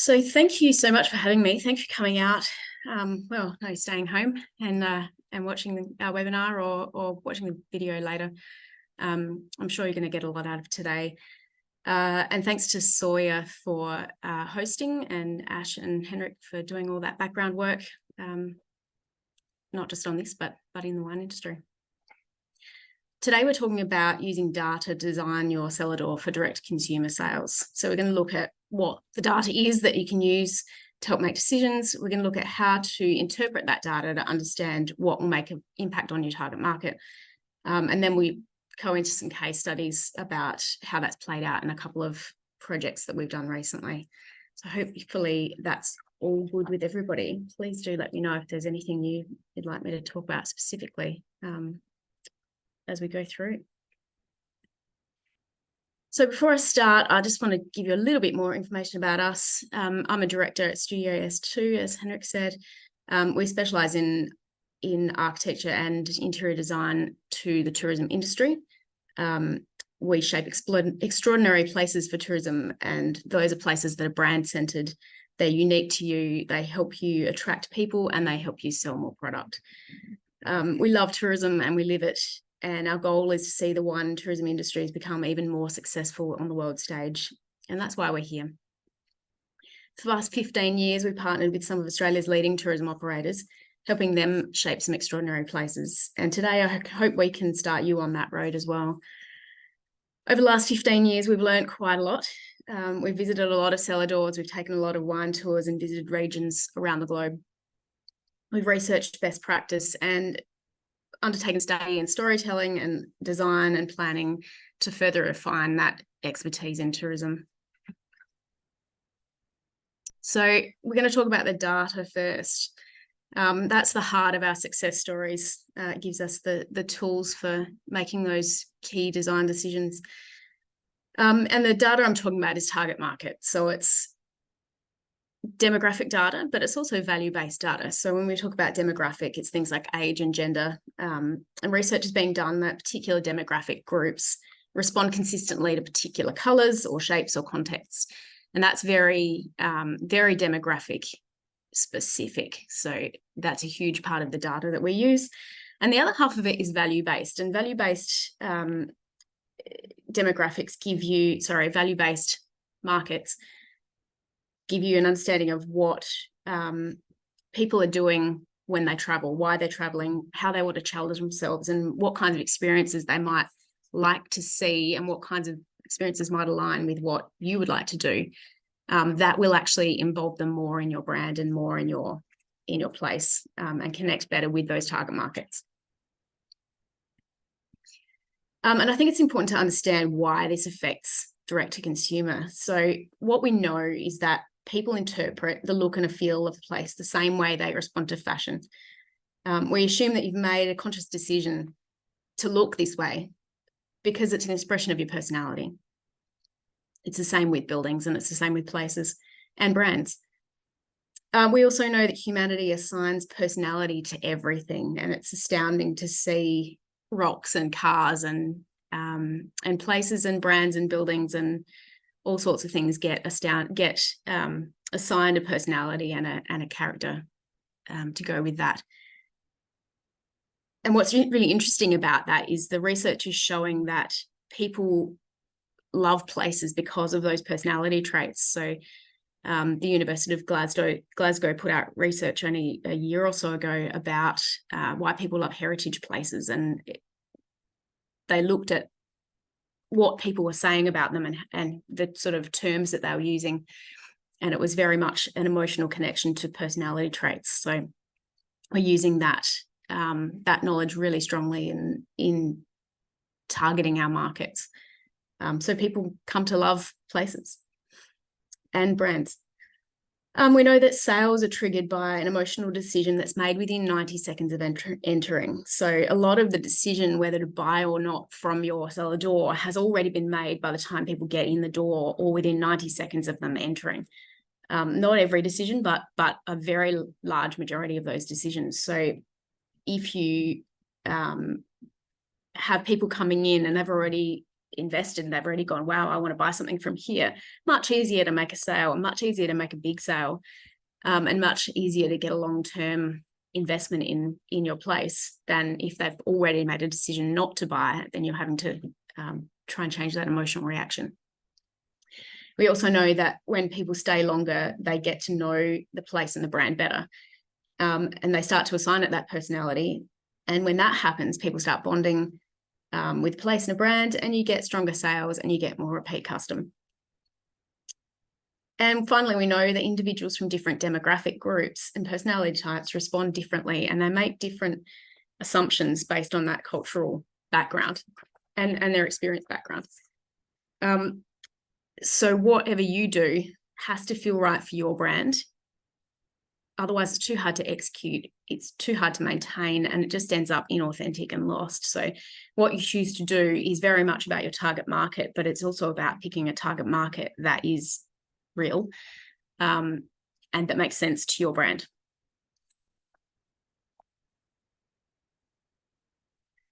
So thank you so much for having me. Thanks for coming out. No, staying home and watching our webinar or watching the video later. I'm sure you're going to get a lot out of today. And thanks to SAWIA for hosting, and Ash and Henrik for doing all that background work, not just on this, but in the wine industry. Today, we're talking about using data to design your cellar door for direct consumer sales. So we're going to look at what the data is that you can use to help make decisions. We're going to look at how to interpret that data to understand what will make an impact on your target market. And then we go into some case studies about how that's played out in a couple of projects that we've done recently. So hopefully that's all good with everybody. Please do let me know if there's anything you'd like me to talk about specifically as we go through. So before I start, I just want to give you a little bit more information about us. I'm a director at Studio S2, as Henrik said. We specialise in architecture and interior design to the tourism industry. We shape extraordinary places for tourism, and those are places that are brand-centred. They're unique to you, they help you attract people, and they help you sell more product. We love tourism and we live it. And our goal is to see the wine and tourism industries become even more successful on the world stage. And that's why we're here. For the last 15 years, we partnered with some of Australia's leading tourism operators, helping them shape some extraordinary places. And today, I hope we can start you on that road as well. Over the last 15 years, we've learned quite a lot. We've visited a lot of cellar doors. We've taken a lot of wine tours and visited regions around the globe. We've researched best practice and undertaken study in storytelling and design and planning to further refine that expertise in tourism. So we're going to talk about the data first. That's the heart of our success stories. It gives us the tools for making those key design decisions. And the data I'm talking about is target market. So it's demographic data, but it's also value-based data. So when we talk about demographic, it's things like age and gender. And research is being done that particular demographic groups respond consistently to particular colours or shapes or contexts. And that's very demographic specific. So that's a huge part of the data that we use. And the other half of it is value-based. And value-based value-based markets give you an understanding of what people are doing when they travel, why they're traveling, how they want to challenge themselves, and what kinds of experiences they might like to see, and what kinds of experiences might align with what you would like to do. That will actually involve them more in your brand and more in your place, and connect better with those target markets. And I think it's important to understand why this affects direct to consumer. So what we know is that people interpret the look and a feel of a place the same way they respond to fashion. We assume that you've made a conscious decision to look this way because it's an expression of your personality. It's the same with buildings, and it's the same with places and brands. We also know that humanity assigns personality to everything, and it's astounding to see rocks and cars and places and brands and buildings and all sorts of things get assigned a personality and a character to go with that. And what's really interesting about that is the research is showing that people love places because of those personality traits. So the University of Glasgow put out research only a year or so ago about why people love heritage places, and they looked at what people were saying about them and the sort of terms that they were using. And it was very much an emotional connection to personality traits. So we're using that knowledge really strongly in targeting our markets. So people come to love places and brands. We know that sales are triggered by an emotional decision that's made within 90 seconds of entering. So a lot of the decision whether to buy or not from your cellar door has already been made by the time people get in the door or within 90 seconds of them entering. Not every decision, but a very large majority of those decisions. So if you have people coming in and they've already invested and they've already gone, wow, I want to buy something from here. Much easier to make a sale, and much easier to make a big sale, and much easier to get a long-term investment in your place than if they've already made a decision not to buy it, then you're having to try and change that emotional reaction. We also know that when people stay longer, they get to know the place and the brand better, and they start to assign it that personality. And when that happens, people start bonding with a place and a brand, and you get stronger sales and you get more repeat custom. And finally, we know that individuals from different demographic groups and personality types respond differently, and they make different assumptions based on that cultural background and their experience background. So whatever you do has to feel right for your brand. Otherwise, it's too hard to execute. It's too hard to maintain, and it just ends up inauthentic and lost. So what you choose to do is very much about your target market, but it's also about picking a target market that is real and that makes sense to your brand.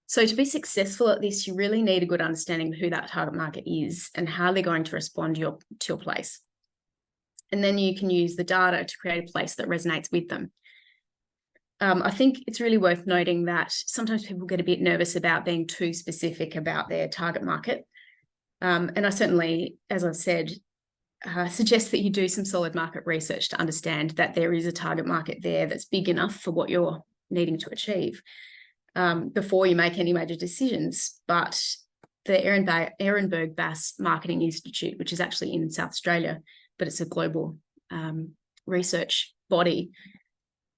So to be successful at this, you really need a good understanding of who that target market is and how they're going to respond to your place. And then you can use the data to create a place that resonates with them. I think it's really worth noting that sometimes people get a bit nervous about being too specific about their target market. And I certainly, as I've said, suggest that you do some solid market research to understand that there is a target market there that's big enough for what you're needing to achieve before you make any major decisions. But the Ehrenberg Bass Marketing Institute, which is actually in South Australia, but it's a global research body,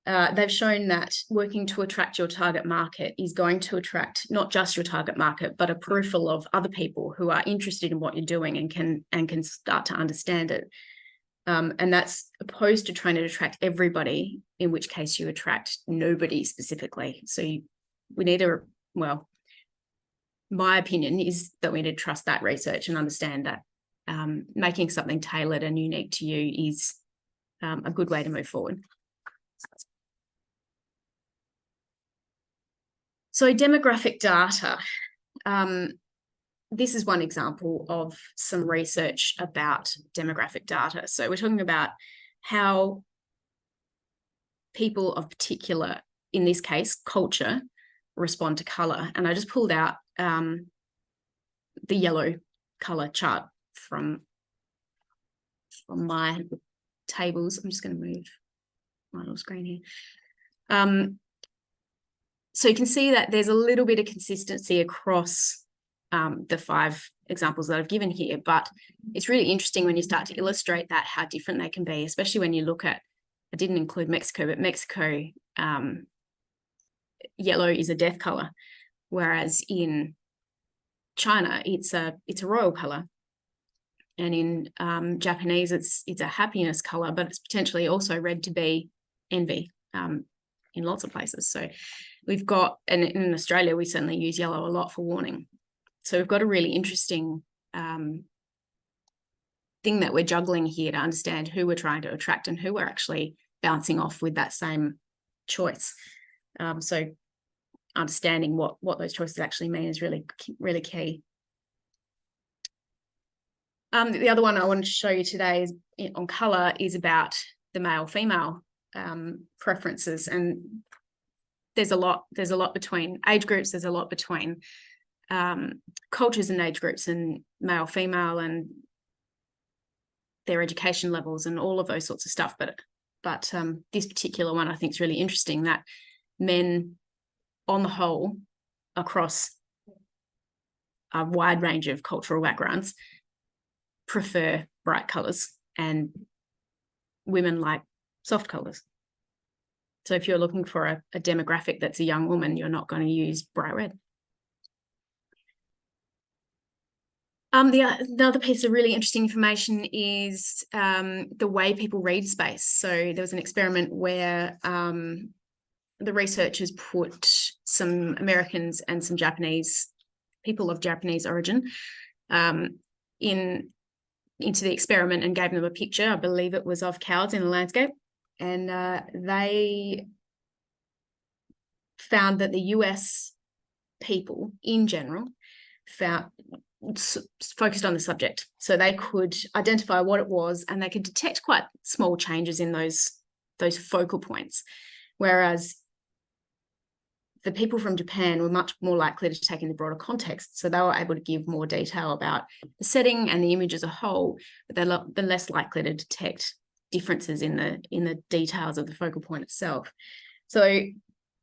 they've shown that working to attract your target market is going to attract not just your target market, but a peripheral of other people who are interested in what you're doing and can start to understand it. And that's opposed to trying to attract everybody, in which case you attract nobody specifically. So we need to, well, my opinion is that we need to trust that research and understand that making something tailored and unique to you is a good way to move forward. So demographic data, this is one example of some research about demographic data. So we're talking about how people of particular, in this case, culture, respond to colour. And I just pulled out the yellow colour chart from my tables. I'm just going to move my little screen here. So you can see that there's a little bit of consistency across the 5 examples that I've given here, but it's really interesting when you start to illustrate that how different they can be, especially when you look at, I didn't include Mexico, but Mexico, yellow is a death color, whereas in China, it's a royal color. And in Japanese, it's a happiness color, but it's potentially also read to be envy in lots of places. So we've got, and in Australia, we certainly use yellow a lot for warning. So we've got a really interesting thing that we're juggling here to understand who we're trying to attract and who we're actually bouncing off with that same choice. So understanding what those choices actually mean is really, really key. The other one I wanted to show you today is on colour is about the male-female preferences, and there's a lot between age groups, there's a lot between cultures and age groups and male-female and their education levels and all of those sorts of stuff. But this particular one I think is really interesting, that men on the whole across a wide range of cultural backgrounds prefer bright colours and women like soft colours. So if you're looking for a demographic that's a young woman, you're not going to use bright red. The other piece of really interesting information is the way people read space. So there was an experiment where the researchers put some Americans and some Japanese, people of Japanese origin, into the experiment and gave them a picture, I believe it was of cows in a landscape. And they found that the US people in general focused on the subject. So they could identify what it was, and they could detect quite small changes in those focal points. Whereas the people from Japan were much more likely to take in the broader context. So they were able to give more detail about the setting and the image as a whole, but they're less likely to detect differences in the details of the focal point itself. So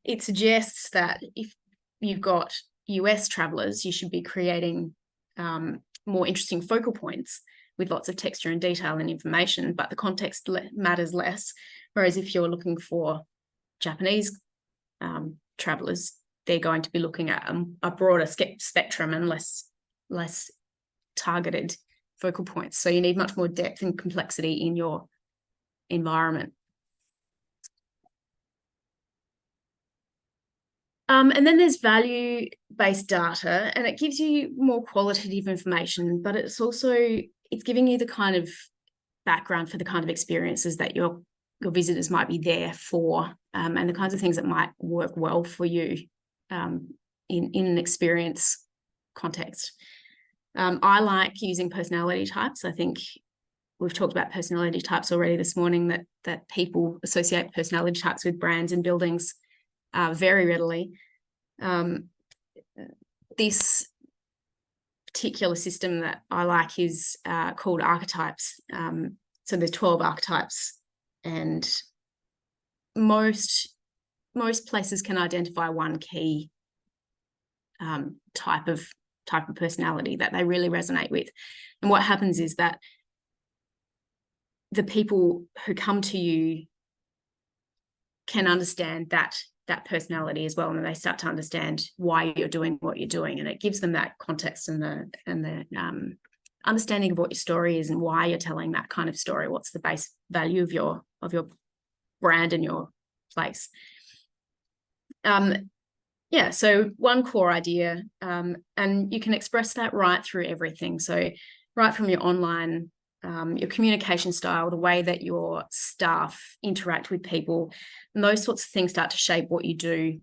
it suggests that if you've got US travelers, you should be creating more interesting focal points with lots of texture and detail and information, but the context matters less. Whereas if you're looking for Japanese travelers, they're going to be looking at a broader spectrum and less targeted focal points. So you need much more depth and complexity in your environment. And then there's value-based data, and it gives you more qualitative information, but it's giving you the kind of background for the kind of experiences that your visitors might be there for, and the kinds of things that might work well for you in an experience context. I like using personality types. I think we've talked about personality types already this morning, that people associate personality types with brands and buildings very readily. This particular system that I like is called archetypes. So there's 12 archetypes, and most places can identify one key type of personality that they really resonate with. And what happens is that the people who come to you can understand that personality as well, and they start to understand why you're doing what you're doing, and it gives them that context and the understanding of what your story is and why you're telling that kind of story. What's the base value of your brand and your place? So one core idea, and you can express that right through everything. So right from your online, your communication style, the way that your staff interact with people, and those sorts of things start to shape what you do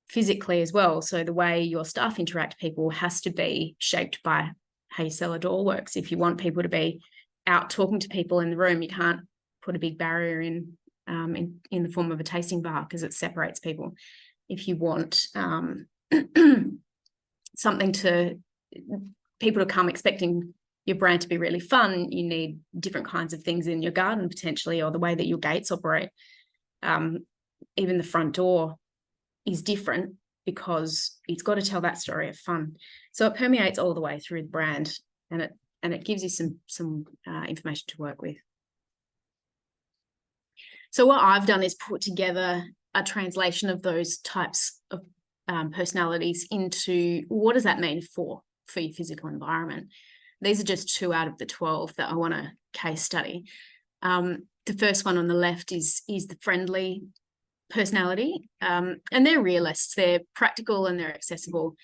physically as well. So the way your staff interact with people has to be shaped by how your cellar door works. If you want people to be out talking to people in the room, you can't put a big barrier in the form of a tasting bar, because it separates people. If you want something to people to come expecting your brand to be really fun, you need different kinds of things in your garden potentially, or the way that your gates operate. Even the front door is different because it's got to tell that story of fun. So it permeates all the way through the brand, and it gives you some information to work with. So what I've done is put together a translation of those types of personalities into what does that mean for your physical environment. These are just 2 out of the 12 that I want to case study. The first one on the left is the friendly personality, and they're realists. They're practical and they're accessible.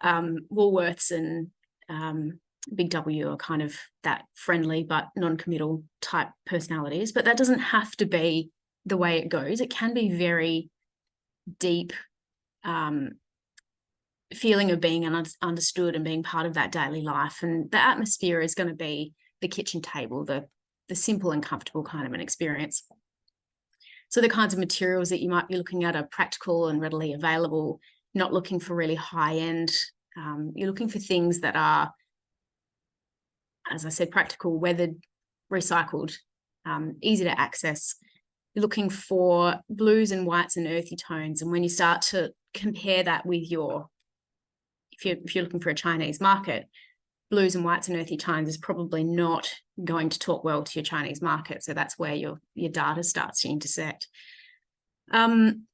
Woolworths and Big W are kind of that friendly but non-committal type personalities, but that doesn't have to be the way it goes. It can be very deep feeling of being understood and being part of that daily life. And the atmosphere is going to be the kitchen table, the simple and comfortable kind of an experience. So the kinds of materials that you might be looking at are practical and readily available, not looking for really high end. You're looking for things that are, as I said, practical, weathered, recycled, easy to access. You're looking for blues and whites and earthy tones. And when you start to compare that with if you're looking for a Chinese market, blues and whites and earthy tones is probably not going to talk well to your Chinese market. So that's where your data starts to intersect. And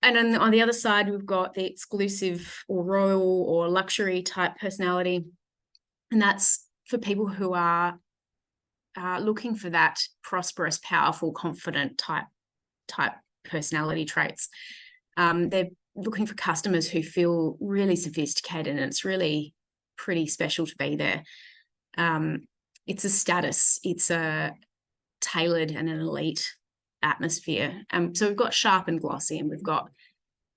then on the other side, we've got the exclusive or royal or luxury type personality. And that's for people who are looking for that prosperous, powerful, confident type personality traits. They're looking for customers who feel really sophisticated, and it's really pretty special to be there. It's a status, it's a tailored and an elite atmosphere. So we've got sharp and glossy, and we've got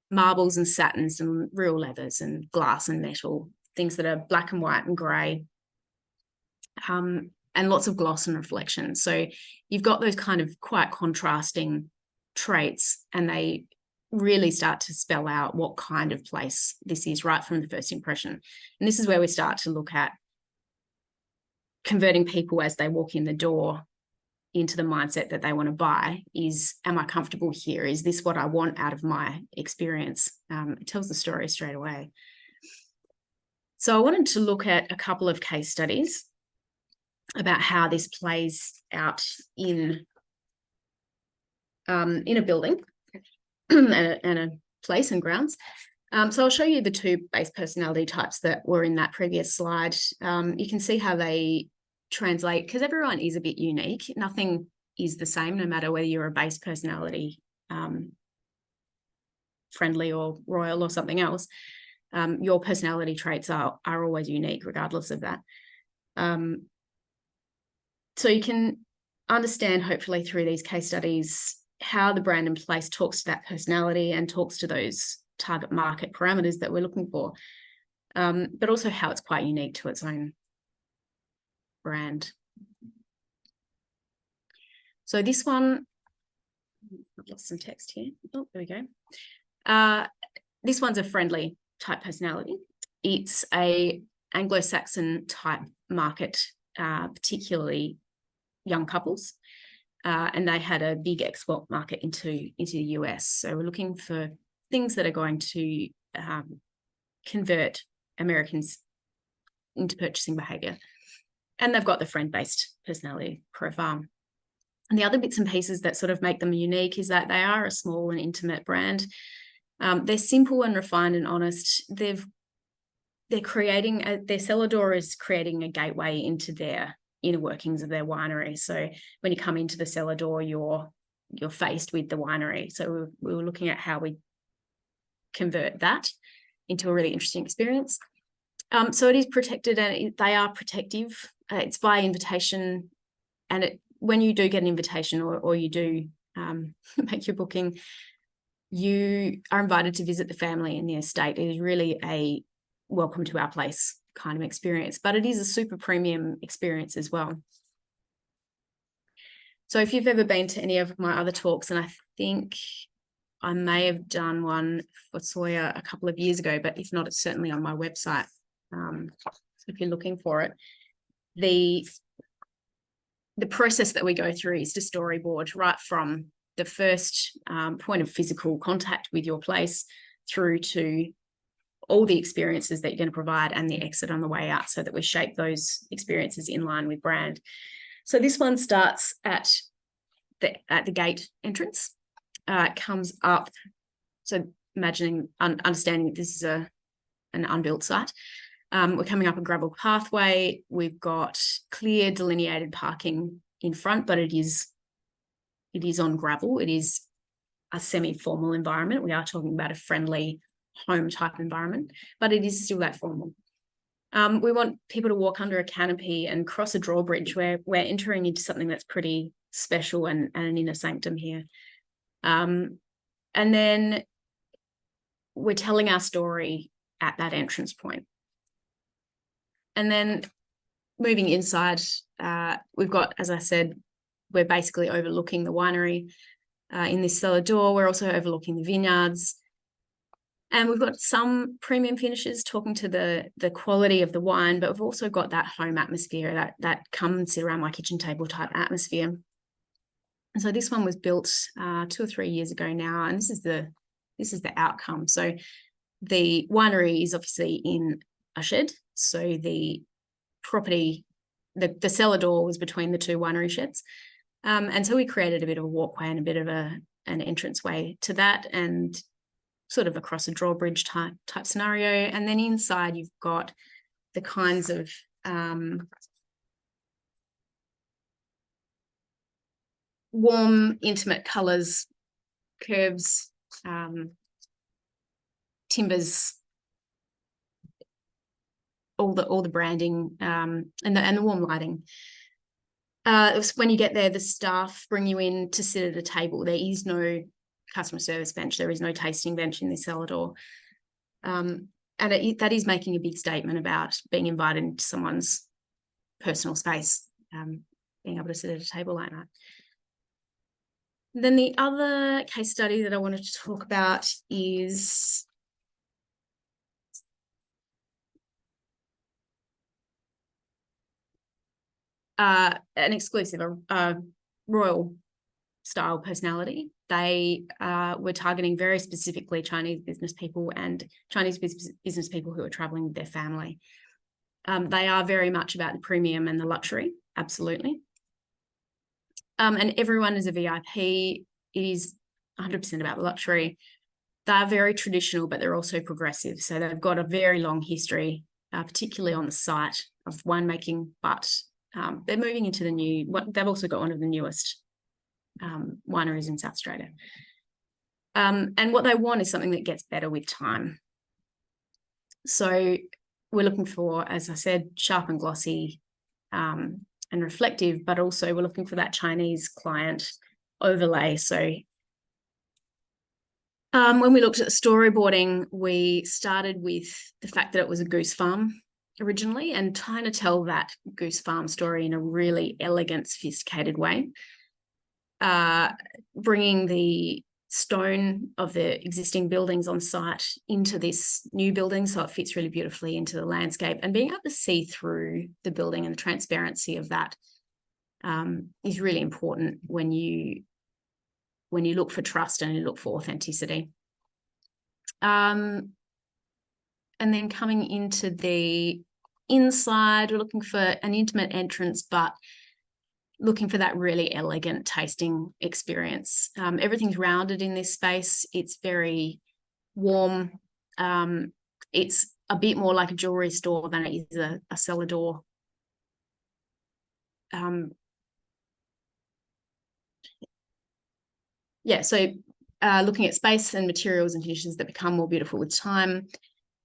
marbles and satins and real leathers and glass and metal. things that are black and white and grey, and lots of gloss and reflection. So you've got those kind of quite contrasting traits, and they really start to spell out what kind of place this is right from the first impression. And this is where we start to look at converting people as they walk in the door into the mindset that they want to buy. Is, am I comfortable here? Is this what I want out of my experience? It tells the story straight away. So I wanted to look at a couple of case studies about how this plays out in a building and a place and grounds. So I'll show you the two base personality types that were in that previous slide. You can see how they translate, because everyone is a bit unique. Nothing is the same, no matter whether you're a base personality, friendly or royal or something else. Your personality traits are always unique regardless of that. So you can understand, hopefully through these case studies, how the brand and place talks to that personality and talks to those target market parameters that we're looking for, but also how it's quite unique to its own brand. So this one, I've lost some text here. Oh, there we go. This one's a friendly type personality. It's a Anglo-Saxon type market, particularly young couples, and they had a big export market into the US. So we're looking for things that are going to convert Americans into purchasing behaviour. And they've got the friend-based personality profile. And the other bits and pieces that sort of make them unique is that they are a small and intimate brand. They're simple and refined and honest. They're creating their cellar door is creating a gateway into their inner workings of their winery. So when you come into the cellar door, you're faced with the winery. So we were looking at how we convert that into a really interesting experience. So it is protected, and they are protective. It's by invitation, and when you do get an invitation or you do make your booking, you are invited to visit the family in the estate. It is really a welcome to our place kind of experience, but it is a super premium experience as well. So if you've ever been to any of my other talks, and I think I may have done one for SAWIA a couple of years ago, but if not, it's certainly on my website. If you're looking for it, the process that we go through is to storyboard right from the first point of physical contact with your place through to all the experiences that you're going to provide and the exit on the way out, so that we shape those experiences in line with brand. So this one starts at the gate entrance. It comes up, so imagining, understanding that this is an unbuilt site. We're coming up a gravel pathway. We've got clear delineated parking in front, but it is on gravel. It is a semi-formal environment. We are talking about a friendly home type environment, but it is still that formal. We want people to walk under a canopy and cross a drawbridge, where we're entering into something that's pretty special and an inner sanctum here. And then we're telling our story at that entrance point. And then moving inside, we've got, as I said, we're basically overlooking the winery in this cellar door. We're also overlooking the vineyards. And we've got some premium finishes talking to the quality of the wine, but we've also got that home atmosphere, that come and sit around my kitchen table type atmosphere. And so this one was built 2 or 3 years ago now, and this is the outcome. So the winery is obviously in a shed. So the property, the cellar door was between the two winery sheds. And so we created a bit of a walkway and a bit of an entranceway to that, and sort of across a drawbridge type scenario. And then inside you've got the kinds of warm, intimate colours, curves, timbers, all the branding, and the warm lighting. When you get there, the staff bring you in to sit at a table. There is no customer service bench. There is no tasting bench in this cellar door. that is making a big statement about being invited into someone's personal space, being able to sit at a table like that. Then the other case study that I wanted to talk about is an exclusive, royal style personality. They were targeting very specifically Chinese business people and Chinese business people who are traveling with their family. They are very much about the premium and the luxury, absolutely. And everyone is a VIP. It is 100% about the luxury. They're very traditional, but they're also progressive. So they've got a very long history, particularly on the site of winemaking, but they're moving into the new, they've also got one of the newest wineries in South Australia. And what they want is something that gets better with time. So we're looking for, as I said, sharp and glossy and reflective, but also we're looking for that Chinese client overlay. So when we looked at the storyboarding, we started with the fact that it was a goose farm originally and trying to tell that goose farm story in a really elegant, sophisticated way. Bringing the stone of the existing buildings on site into this new building so it fits really beautifully into the landscape, and being able to see through the building and the transparency of that is really important when you look for trust and you look for authenticity. And then coming into the inside, we're looking for an intimate entrance, but looking for that really elegant tasting experience. Everything's rounded in this space. It's very warm. It's a bit more like a jewelry store than it is a cellar door. Yeah, so looking at space and materials and finishes that become more beautiful with time.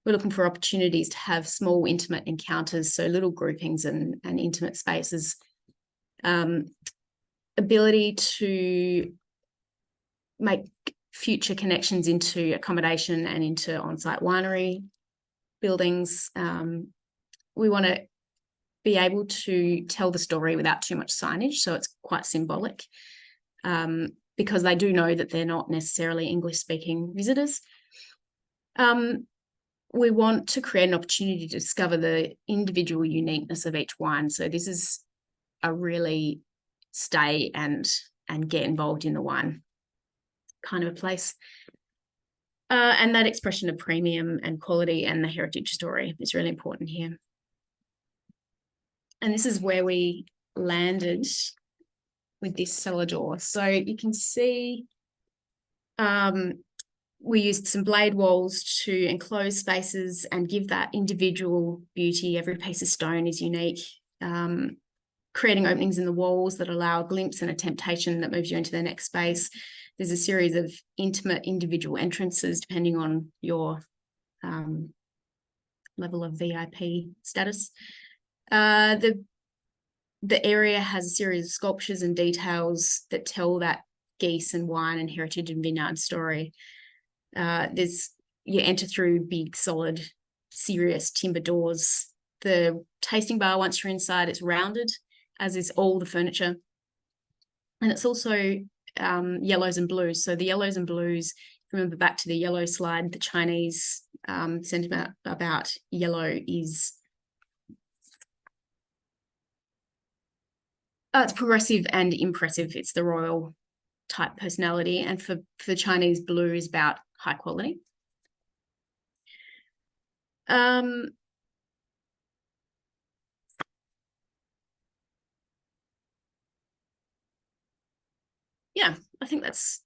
We're looking for opportunities to have small, intimate encounters, so little groupings and intimate spaces. Ability to make future connections into accommodation and into on-site winery buildings. We want to be able to tell the story without too much signage, so it's quite symbolic, because they do know that they're not necessarily English-speaking visitors. We want to create an opportunity to discover the individual uniqueness of each wine. So this is a really stay and get involved in the wine kind of a place. And that expression of premium and quality and the heritage story is really important here. And this is where we landed with this cellar door. So you can see we used some blade walls to enclose spaces and give that individual beauty. Every piece of stone is unique. Creating openings in the walls that allow a glimpse and a temptation that moves you into the next space. There's a series of intimate individual entrances depending on your level of VIP status. The area has a series of sculptures and details that tell that geese and wine and heritage and vineyard story. You enter through big, solid, serious timber doors. The tasting bar, once you're inside, it's rounded, as is all the furniture. And it's also yellows and blues. So the yellows and blues, remember back to the yellow slide, the Chinese sentiment about yellow is it's progressive and impressive. It's the royal type personality. And for Chinese, blue is about high quality. Yeah, I think that's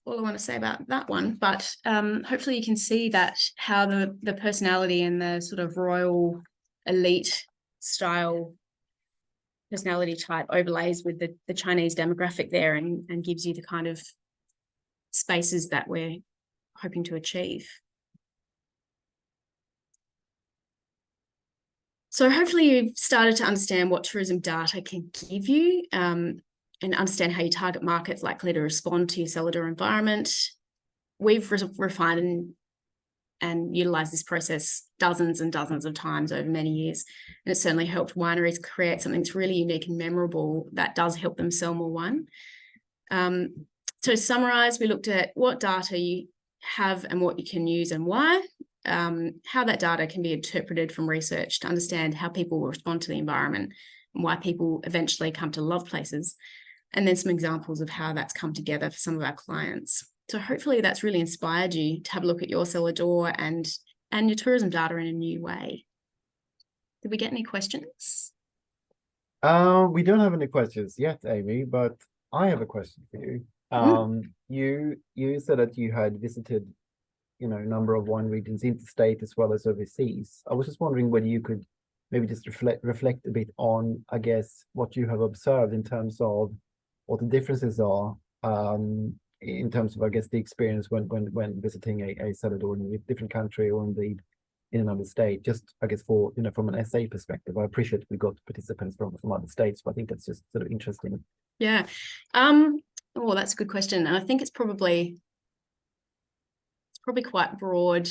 all I want to say about that one. But hopefully you can see that how the personality and the sort of royal elite style personality type overlays with the Chinese demographic there and gives you the kind of spaces that we're hoping to achieve. So hopefully you've started to understand what tourism data can give you and understand how your target market's likely to respond to your cellar door environment. We've refined utilize this process dozens and dozens of times over many years. And it certainly helped wineries create something that's really unique and memorable that does help them sell more wine. To summarize, we looked at what data you have and what you can use and why, how that data can be interpreted from research to understand how people will respond to the environment and why people eventually come to love places, and then some examples of how that's come together for some of our clients. So hopefully that's really inspired you to have a look at your cellar door and your tourism data in a new way. Did we get any questions? We don't have any questions yet, Amy, but I have a question for you. You said that you had visited, a number of wine regions interstate as well as overseas. I was just wondering whether you could maybe just reflect a bit on, I guess, what you have observed in terms of what the differences are, in terms of, I guess, the experience when visiting a cellar door in a different country or indeed in another state. Just, I guess, for from an SA perspective, I appreciate we got participants from other states, but I think that's just sort of interesting. Yeah. Oh, that's a good question. And I think it's probably quite broad.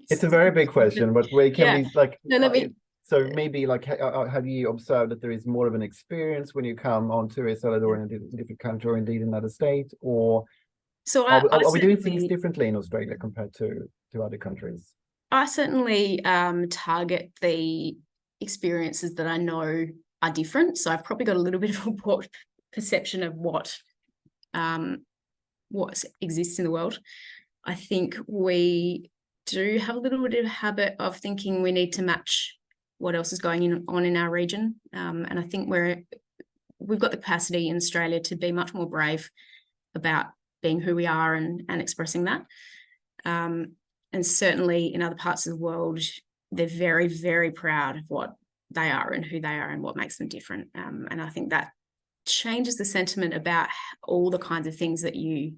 It's a very big question, but so maybe have you observed that there is more of an experience when you come onto a cellar door in a different country or indeed another state, or are we doing things differently in Australia compared to other countries? I certainly target the experiences that I know are different. So I've probably got a little bit of a broad perception of what exists in the world. I think we do have a little bit of a habit of thinking we need to match what else is going on in our region. And I think we've got the capacity in Australia to be much more brave about being who we are and expressing that. And certainly in other parts of the world, they're very, very proud of what they are and who they are and what makes them different. And I think that changes the sentiment about all the kinds of things that you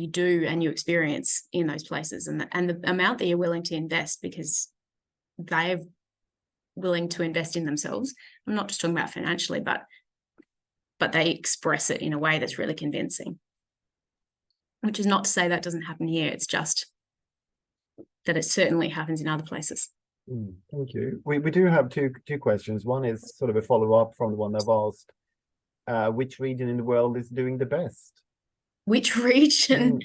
do and you experience in those places, and the amount that you're willing to invest, because they're willing to invest in themselves. I'm not just talking about financially, but they express it in a way that's really convincing. Which is not to say that doesn't happen here. It's just that it certainly happens in other places. Thank you. We do have two questions. One is sort of a follow-up from the one I've asked. Which region in the world is doing the best? Which region?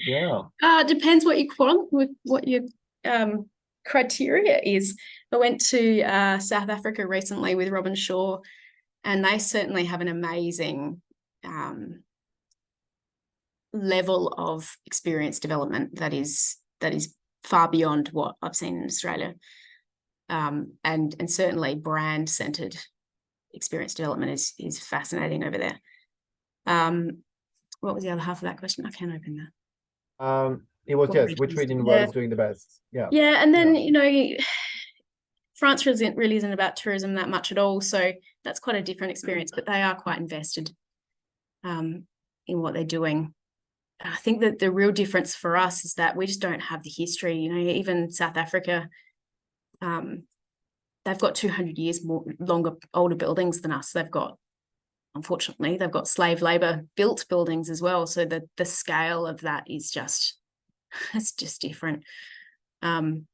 Depends what your criteria is. I went to South Africa recently with Robin Shaw, and they certainly have an amazing level of experience development that is far beyond what I've seen in Australia, and certainly brand-centered experience development is fascinating over there. What was the other half of that question? I can't open that. It was which region in the world is doing the best? And then France really isn't about tourism that much at all, so that's quite a different experience, but they are quite invested in what they're doing. I think that the real difference for us is that we just don't have the history. Even South Africa, they've got 200 years older buildings than us. Unfortunately, they've got slave labor built buildings as well. So the scale of that is it's just different. But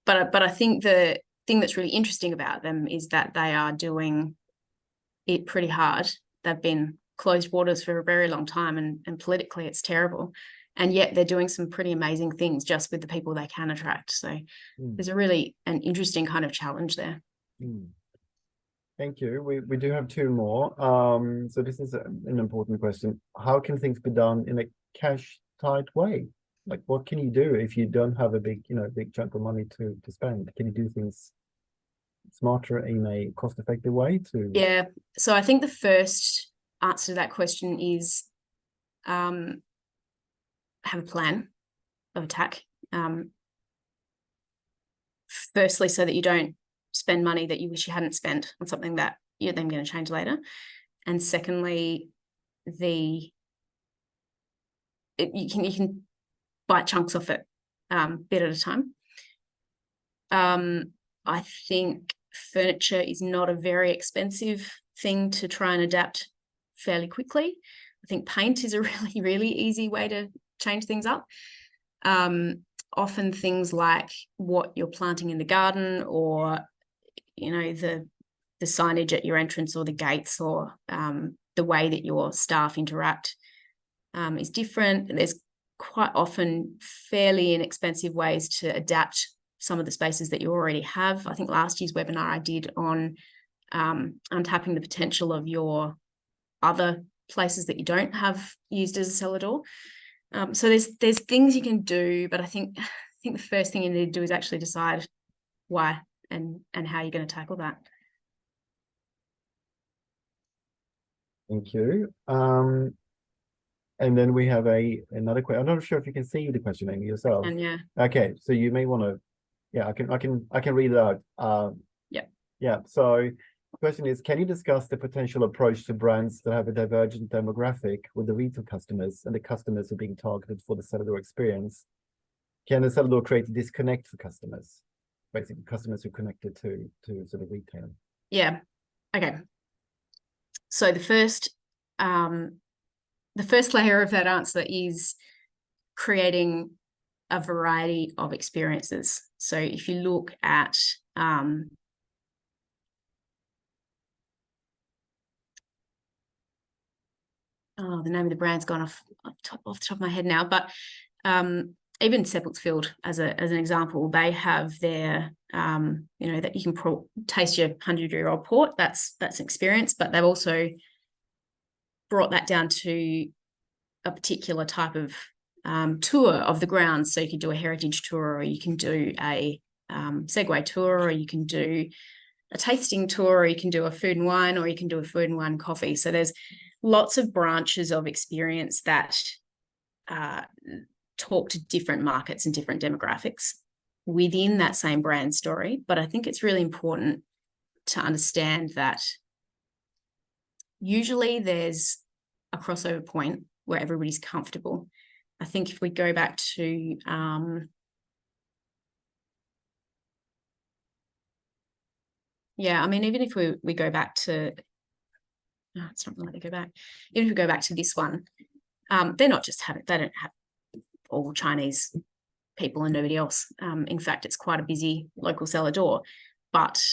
I think the thing that's really interesting about them is that they are doing it pretty hard. They've been closed waters for a very long time, and politically it's terrible, and yet they're doing some pretty amazing things just with the people they can attract. So there's an interesting kind of challenge there. Thank you. We do have two more. So this is an important question. How can things be done in a cash tight way? Like, what can you do if you don't have a big chunk of money to spend? Can you do things smarter in a cost-effective way to? So I think the first answer to that question is have a plan of attack. Firstly, so that you don't spend money that you wish you hadn't spent on something that you're then going to change later. And secondly, you can bite chunks off it bit at a time. I think furniture is not a very expensive thing to try and adapt fairly quickly. I think paint is a really, really easy way to change things up. Often things like what you're planting in the garden, or, you know, the signage at your entrance or the gates, or the way that your staff interact is different. There's quite often fairly inexpensive ways to adapt some of the spaces that you already have. I think last year's webinar I did on untapping the potential of your other places that you don't have used as a cellar door. So there's things you can do, but I think the first thing you need to do is actually decide why and how you're going to tackle that. Thank you. And then we have another question. I'm not sure if you can see the question, Amy, yourself. And yeah. Okay, so you may want to, yeah, I can read it out. Yeah. So the question is, can you discuss the potential approach to brands that have a divergent demographic with the retail customers and the customers who are being targeted for the cellar door experience? Can the cellar door create a disconnect for customers? Basically, customers who are connected to sort of retail. Yeah. Okay. So the first layer of that answer is creating a variety of experiences. So if you look at the name of the brand's gone off the top of my head now, but even Seppeltsfield as an example, they have their you know, that you can taste your 100-year-old port. That's an experience, but they've also brought that down to a particular type of tour of the grounds. So you can do a heritage tour, or you can do a Segway tour, or you can do a tasting tour, or you can do a food and wine, or you can do a food and wine coffee. So there's lots of branches of experience that talk to different markets and different demographics within that same brand story. But I think it's really important to understand that usually there's a crossover point where everybody's comfortable. I think if we go back to yeah, I mean, even if we go back to, no, it's not going to go back. Even if we go back to this one, they're not just they don't have all Chinese people and nobody else. In fact, it's quite a busy local cellar door. But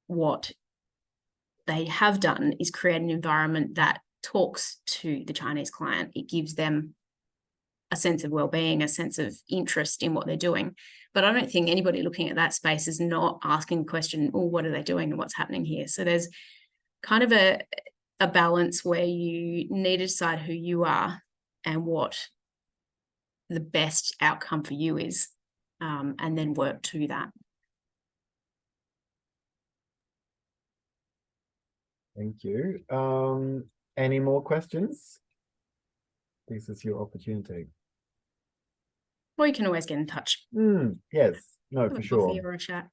what they have done is create an environment that talks to the Chinese client. It gives them a sense of well-being, a sense of interest in what they're doing. But I don't think anybody looking at that space is not asking the question, oh, what are they doing and what's happening here? So there's kind of a balance where you need to decide who you are and what the best outcome for you is, and then work to that. Thank you. Any more questions? This is your opportunity. Or you can always get in touch. Yes, no, for sure. Or a chat.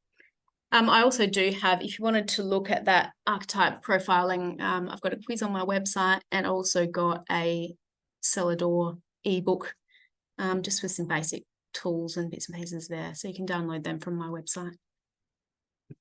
I also do have, if you wanted to look at that archetype profiling, I've got a quiz on my website, and also got a cellar door ebook, just with some basic tools and bits and pieces there. So you can download them from my website.